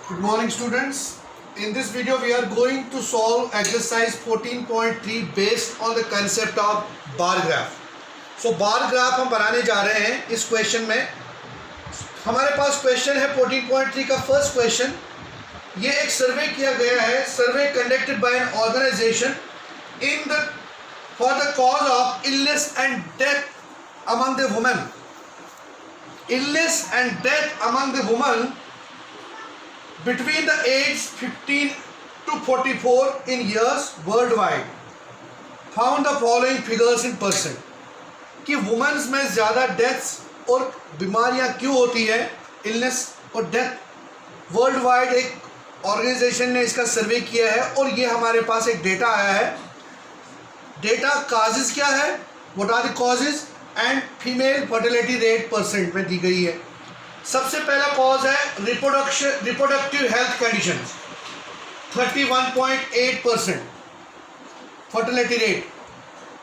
Good morning students. In this video we are going to solve exercise 14.3 based on the concept of bar graph. So bar graph हम बनाने जा रहे हैं इस question में. हमारे पास क्वेश्चन है 14.3 का फर्स्ट क्वेश्चन. ये एक सर्वे किया गया है, survey conducted by an organisation in the for the cause of illness and death among the women. Illness and death among the women between the age 15 to 44 in years worldwide found the following figures in percent. कि women's में ज़्यादा deaths और बीमारियां क्यों होती है, illness और death world wide एक ऑर्गेनाइजेशन ने इसका सर्वे किया है और ये हमारे पास एक डेटा आया है. डेटा काजेज क्या है, what are the causes and female fertility rate percent में दी गई है. सबसे पहला कॉज है reproductive health conditions 31.8% fertility rate.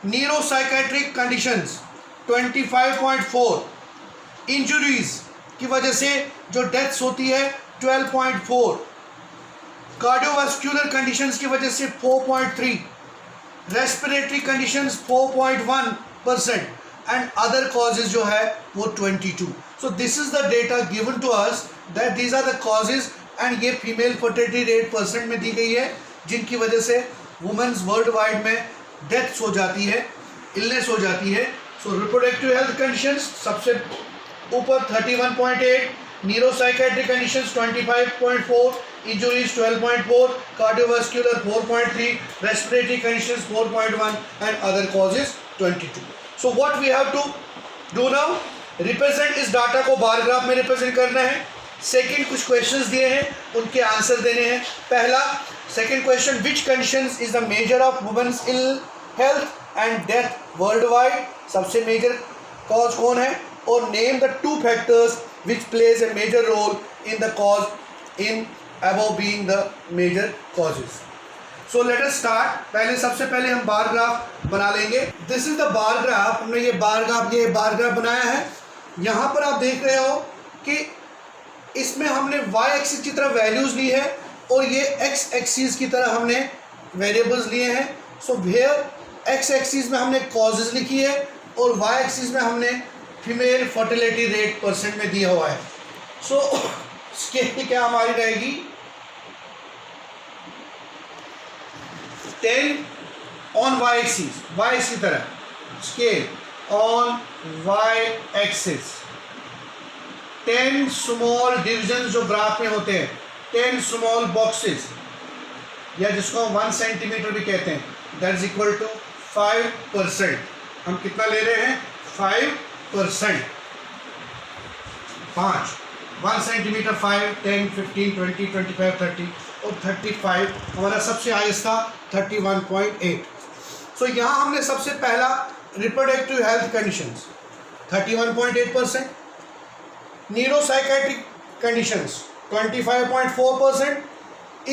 Neuropsychiatric conditions 25.4. Injuries की वजह से जो डेथ्स होती है 12.4. कार्डियोवास्कुलर कंडीशंस की वजह से 4.3. Respiratory conditions 4.1% and other causes जो है वो 22. So this is the data given to us that these are the causes and ये फीमेल फर्टिलिटी रेट परसेंट में दी गई है जिनकी वजह से वुमेन्स वर्ल्ड वाइड में डेथ्स हो जाती है, इलनेस हो जाती है. सो रिप्रोडक्टिव हेल्थ कंडीशंस सबसे ऊपर 31.8, neuropsychiatric conditions 25.4, injuries 12.4, cardiovascular 4.3, respiratory conditions 4.1 and other causes 22. So what we have to do now, represent इस डाटा को बार ग्राफ में रिप्रेजेंट करना है. सेकंड कुछ क्वेश्चंस दिए हैं, उनके आंसर देने हैं. पहला second question, which conditions is the major of women's ill health and death worldwide. सबसे मेजर कॉज कौन है, और name the two factors which plays a major role in the cause in above being the major causes. So let us start. सबसे पहले हम bar graph बना लेंगे. This is the bar graph. हमने ये बार ग्राफ बनाया है. यहाँ पर आप देख रहे हो कि इसमें हमने y एक्सिस की तरह वैल्यूज़ ली है और ये x एक्सिस की तरह हमने वेरिएबल्स लिए हैं. सो वेयर x एक्सिस में हमने कॉजेज लिखी है और y एक्सिस में हमने फीमेल फर्टिलिटी रेट परसेंट में दिया हुआ है. सो स्केल क्या हमारी रहेगी, 10 ऑन y एक्सिस, y इसी तरह scale on y axis. 10 small division जो ग्राफ में होते हैं, 10 स्मॉल बॉक्सेस, या जिसको हम 1 सेंटीमीटर भी कहते हैं, दैट इज इक्वल टू 5%. हम कितना ले रहे हैं, 5%. 1 सेंटीमीटर 5, 10, 15, 20, 25, 30 और 35. हमारा सबसे हाईएस्ट था 31.8. सो यहाँ हमने सबसे पहला reproductive health conditions 31.8%, neuropsychiatric conditions 25.4%,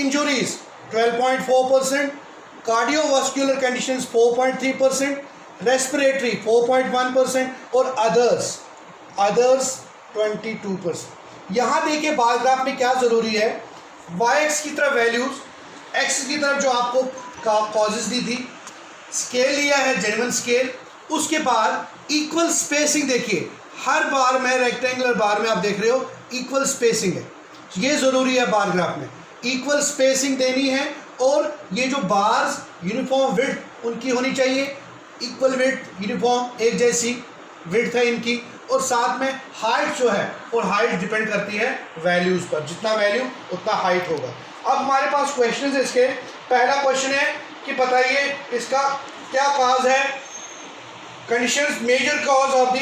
injuries 12.4%, cardiovascular conditions 4.3%, respiratory 4.1% और अदर्स 22%. यहाँ देखिए बार ग्राफ में क्या ज़रूरी है, y एक्स की तरफ वैल्यूज, x की तरफ जो आपको कॉजेज दी थी, स्केल लिया है जेन्युइन स्केल. उसके बाद इक्वल स्पेसिंग देखिए, हर बार में रेक्टेंगुलर बार में आप देख रहे हो इक्वल स्पेसिंग है. ये ज़रूरी है बार ग्राफ में, इक्वल स्पेसिंग देनी है और ये जो बार्स यूनिफॉर्म विड्थ उनकी होनी चाहिए, इक्वल विड्थ, यूनिफॉर्म एक जैसी विड्थ है इनकी. और साथ में हाइट जो है, और हाइट डिपेंड करती है वैल्यूज़ पर, जितना वैल्यू उतना हाइट होगा. अब हमारे पास क्वेश्चन है इसके. पहला क्वेश्चन है कि बताइए इसका क्या कॉज है, conditions major cause of the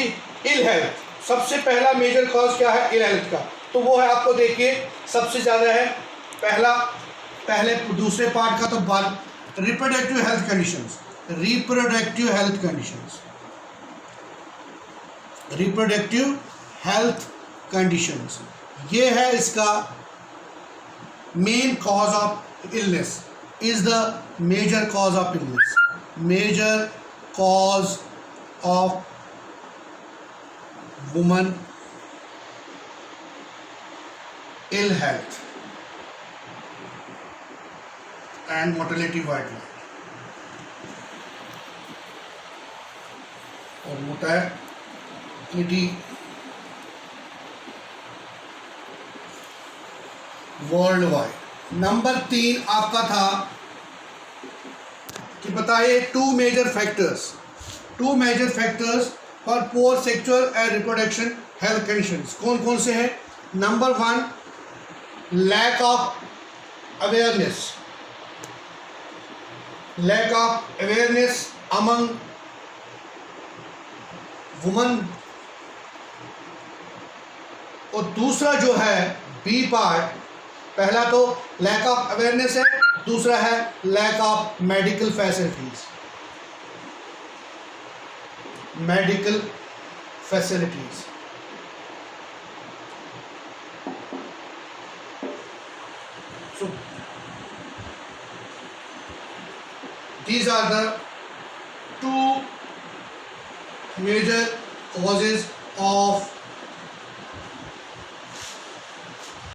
ill health. सबसे पहला मेजर कॉज क्या है इल हेल्थ का, तो वो है आपको देखिए सबसे ज़्यादा है पहले दूसरे पार्ट का तो reproductive health conditions. Reproductive health conditions, reproductive health conditions, ये है इसका main cause of illness, is the major cause of illness, major cause of woman ill health. and mortality white line. और mortality वर्ल्ड वाइड। नंबर 3 आपका था कि बताइए two major factors for poor sexual and reproduction health conditions. कौन कौन से हैं? Number 1, lack of awareness among woman, और दूसरा जो है बी पार्ट, पहला तो लैक ऑफ अवेयरनेस है, दूसरा है lack of medical facilities. So these are the two major causes of